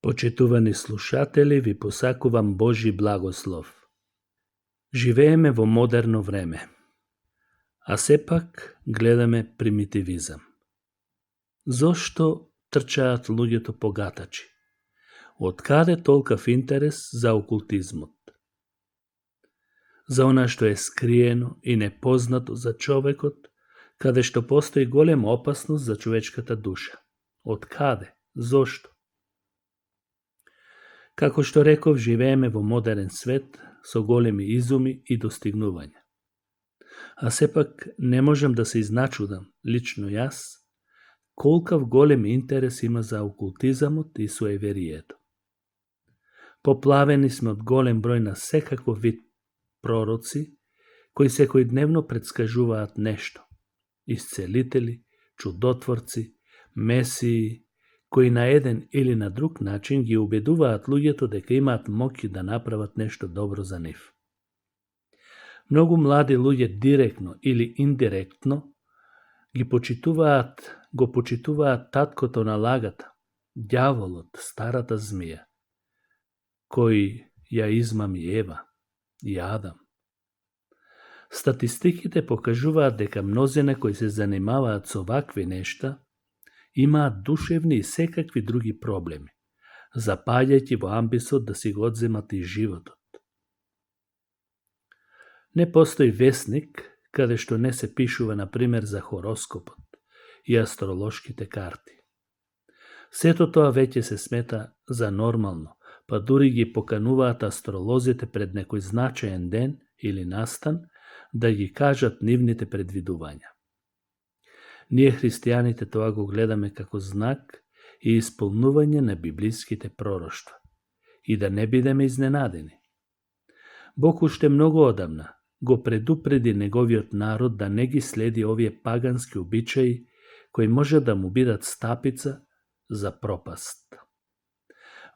Почитувани слушатели, ви посакувам Божи благослов. Живееме во модерно време, а сепак гледаме примитивизам. Зошто трчаат луѓето погатачи? Од каде толкав интерес за окултизмот? За она што е скриено и непознато за човекот, каде што постои голема опасност за човечката душа. Од каде? Зошто? Како што реков, живееме во модерен свет со големи изуми и достигнувања. А сепак не можам да се изначудам, лично јас, колкав голем интерес има за окултизамот и суеверието. Поплавени сме од голем број на секаков вид пророци, кои секојдневно предскажуваат нешто. Исцелители, чудотворци, месии, кои на еден или на друг начин ги убедуваат луѓето дека имаат моќ да направат нешто добро за нив. Многу млади луѓе директно или индиректно го почитуваат таткото на лагата, ѓаволот, старата змија, кој ја измами Ева и Адам. Статистиките покажуваат дека мнозина кои се занимаваат со вакви нешта имаат душевни и секакви други проблеми, запаѓајќи во амбисот да си го одземат и животот. Не постои весник каде што не се пишува, например, за хороскопот и астролошките карти. Сето тоа веќе се смета за нормално, па дури ги покануваат астролозите пред некој значаен ден или настан да ги кажат нивните предвидувања. Ние христијаните тоа го гледаме како знак и исполнување на библиските пророштва и да не бидеме изненадени. Бог уште многу одамна го предупреди неговиот народ да не ги следи овие пагански обичаи кои може да му бидат стапица за пропаст.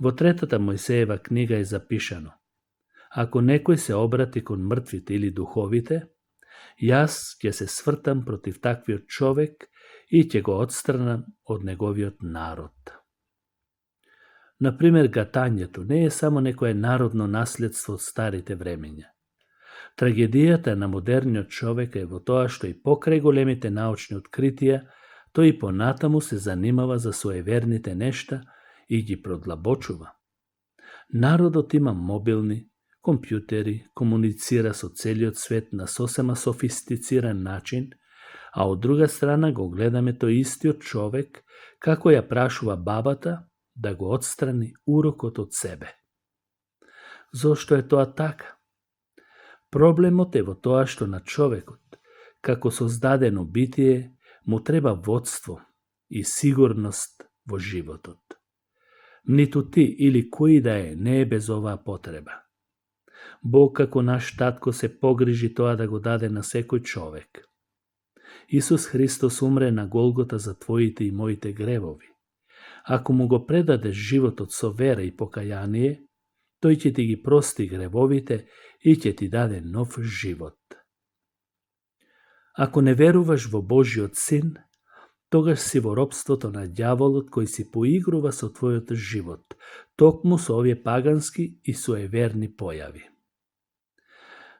Во 3 Мојсеева книга е запишано: ако некој се обрати кон мртвите или духовите, јас ќе се свртам против таквиот човек и ќе го отстранам од неговиот народ. Например, гатањето не е само некое народно наследство од старите времења. Трагедијата на модерниот човек е во тоа што и покрај големите научни откритија, тој и понатаму се занимава за суеверните нешта и ги продлабочува. Народот има мобилни, компјутери, комуницира со целиот свет на сосема софистициран начин, а од друга страна го гледаме тој истиот човек како ја прашува бабата да го отстрани урокот од себе. Зошто е тоа така? Проблемот е во тоа што на човекот, како создадено битие, му треба водство и сигурност во животот. Ниту ти или кој да е не е без оваа потреба. Бог како наш татко се погрижи тоа да го даде на секој човек. Исус Христос умре на Голгота за твоите и моите гревови. Ако му го предадеш животот со вера и покаяние, тој ќе ти ги прости гревовите и ќе ти даде нов живот. Ако не веруваш во Божиот Син, тогаш си во робството на ѓаволот кој си поигрува со твојот живот, токму со овие пагански и суеверни појави.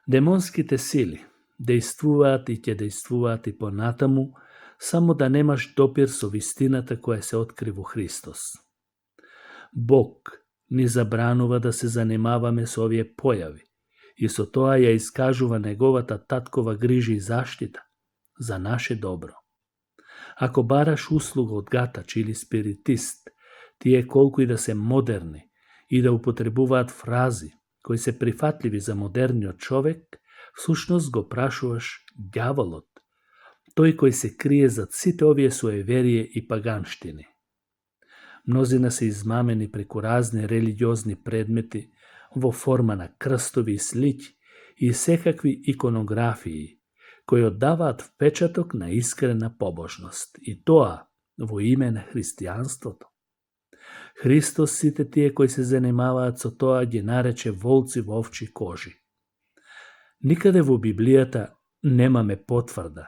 Демонските сили дејствуваат и ќе дејствуваат и понатаму, само да немаш допир со вистината која се откри во Христос. Бог ни забранува да се занимаваме со овие појави и со тоа ја искажува неговата таткова грижа и заштита за наше добро. Ако бараш услуга од гатач или спиритист, тие колку и да се модерни и да употребуваат фрази кои се прифатливи за модерниот човек, всушност го прашуваш ѓаволот, тој кој се крие зад сите овие суеверие и паганштини. Мнозина се измамени преку разни религиозни предмети во форма на крстови и слики и секакви иконографии, кои оддаваат впечаток на искрена побожност, и тоа во име на христијанството. Христос сите тие кои се занимаваат со тоа ги нарече волци во овчи кожи. Никаде во Библијата немаме потврда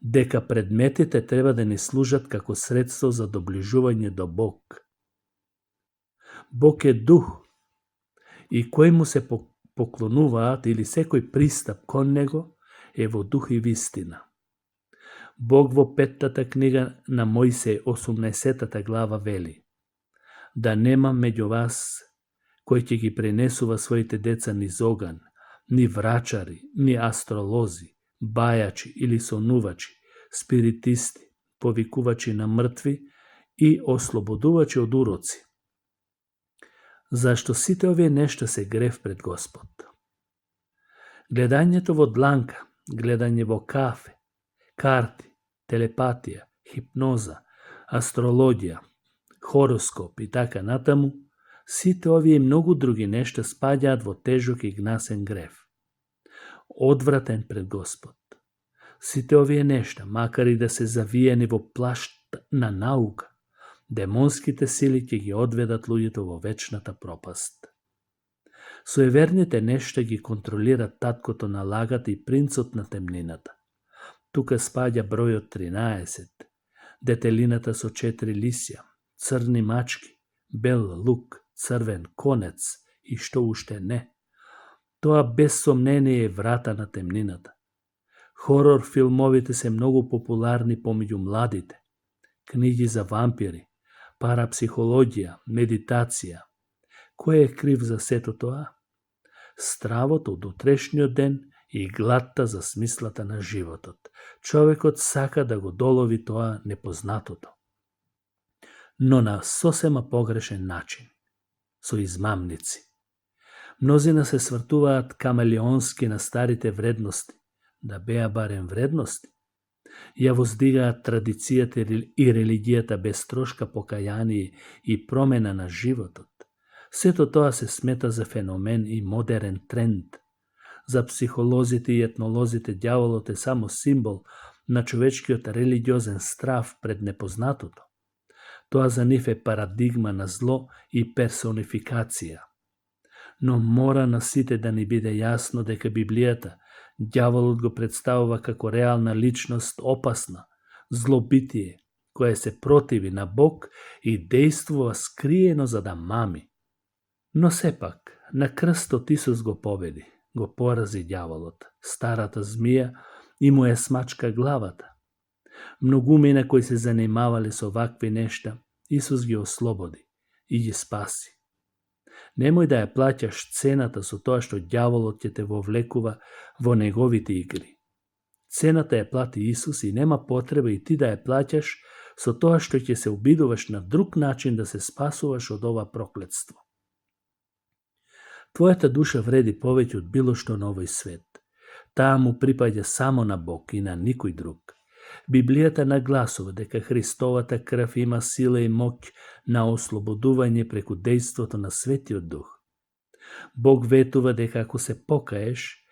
дека предметите треба да ни служат како средство за доближување до Бог. Бог е дух и кој му се поклонуваат или секој пристап кон него е во дух и вистина. Бог во 5-та книга на Мојсеј 18-та глава вели: да нема меѓу вас кој ќе ги пренесува своите деца низ оган, ни врачари, ни астролози, бајачи или сонувачи, спиритисти, повикувачи на мртви и ослободувачи од уроци. Зашто сите овие нешта се грев пред Господ. Гледањето во дланка, гледање во кафе, карти, телепатија, хипноза, астрологија, хороскоп и така натаму, сите овие и многу други нешта спаѓаат во тежок и гнасен грев. Одвратен пред Господ. Сите овие нешта, макар и да се завиени во плашт на наука, демонските сили ќе ги одведат луѓето во вечната пропаст. Суеверните нешта ги контролират таткото на лагата и принцот на темнината. Тука спаѓа бројот 13, детелината со 4 лисја, црни мачки, бел лук, црвен конец и што уште не. Тоа без сомнение е врата на темнината. Хорор филмовите се многу популарни помеѓу младите. Книги за вампири, парапсихологија, медитација. Кој е крив за сето тоа? Стравот од утрешниот ден и гладта за смислата на животот. Човекот сака да го долови тоа непознатото. Но на сосема погрешен начин, со измамници. Мнозина се свртуваат камелеонски на старите вредности, да беа барем вредности. Ја воздигаат традицијата и религијата без трошка покаяние и промена на животот. Сето тоа се смета за феномен и модерен тренд. За психолозите и етнолозите ѓаволот е само символ на човечкиот религиозен страв пред непознатото. Тоа за нив е парадигма на зло и персонификација. Но мора на сите да ни биде јасно дека Библијата, ѓаволот го представува како реална личност опасна, злобитие, која се противи на Бог и действува скриено за да мами. Но сепак, на крстот Исус го победи, го порази ѓаволот, старата змија и му ја смачка главата. Многумина кои се занимавале со вакви нешта, Исус ги ослободи и ги спаси. Немој да ја плаќаш цената со тоа што ѓаволот ќе те вовлекува во неговите игри. Цената ја плати Исус и нема потреба и ти да ја плаќаш со тоа што ќе се обидуваш на друг начин да се спасуваш од ова проклетство. Твојата душа вреди повеќе од било што на овој свет. Таа му припаѓа само на Бог и на никој друг. Библијата нагласува дека Христовата крв има сила и моќ на ослободување преку дејството на Светиот Дух. Бог ветува дека ако се покаеш,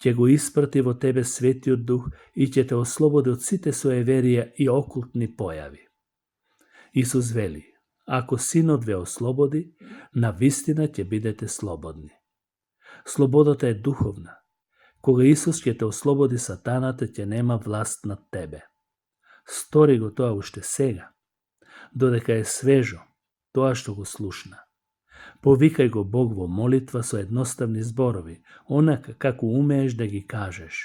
ќе го испрати во тебе Светиот Дух и ќе те ослободи од сите суеверија и окултни појави. Исус вели: ако Синот ве ослободи, на вистина ќе бидете слободни. Слободата е духовна. Кога Исус ќе те ослободи, сатаната ќе нема власт над тебе. Стори го тоа уште сега, додека е свежо тоа што го слушна. Повикај го Бог во молитва со едноставни зборови, онака како умееш да ги кажеш.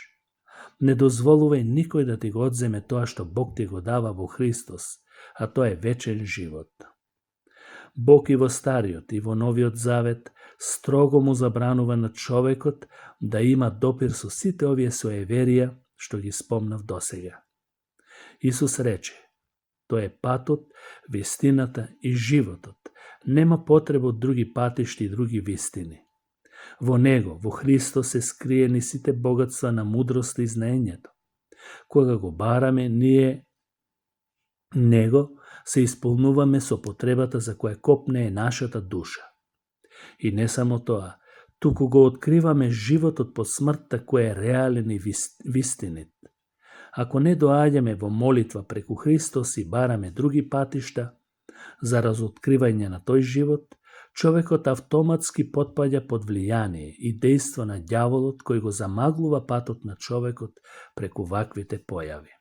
Не дозволувај никој да ти го одземе тоа што Бог ти го дава во Христос, а тоа е вечен живот. Бог и во Стариот и во Новиот Завет строго му забранува на човекот да има допир со сите овие суеверија што ги спомнав досега. Исус рече: тој е патот, вистината и животот. Нема потреба од други патишти и други вистини. Во Него, во Христос, се скриени сите богатства на мудрост и знаењето. Кога го бараме, ние Него се исполнуваме со потребата за која копне е нашата душа. И не само тоа, туку го откриваме животот по смртта кој е реален и вистинит. Ако не доаѓаме во молитва преку Христос и бараме други патишта за разоткривање на тој живот, човекот автоматски потпаѓа под влијание и дејство на ѓаволот кој го замаглува патот на човекот преку ваквите појави.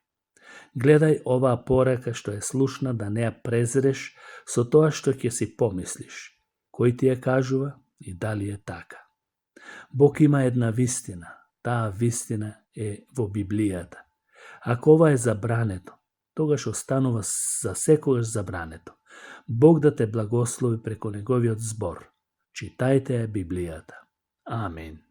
Гледај оваа порака што е слушна, да не ја презреш со тоа што ќе си помислиш. кој ти ја кажува и дали е така. Бог има една вистина. Таа вистина е во Библијата. Ако ова е забрането, тогаш останува за секогаш забрането. Бог да те благослови преку неговиот збор. Читајте ја Библијата. Амин.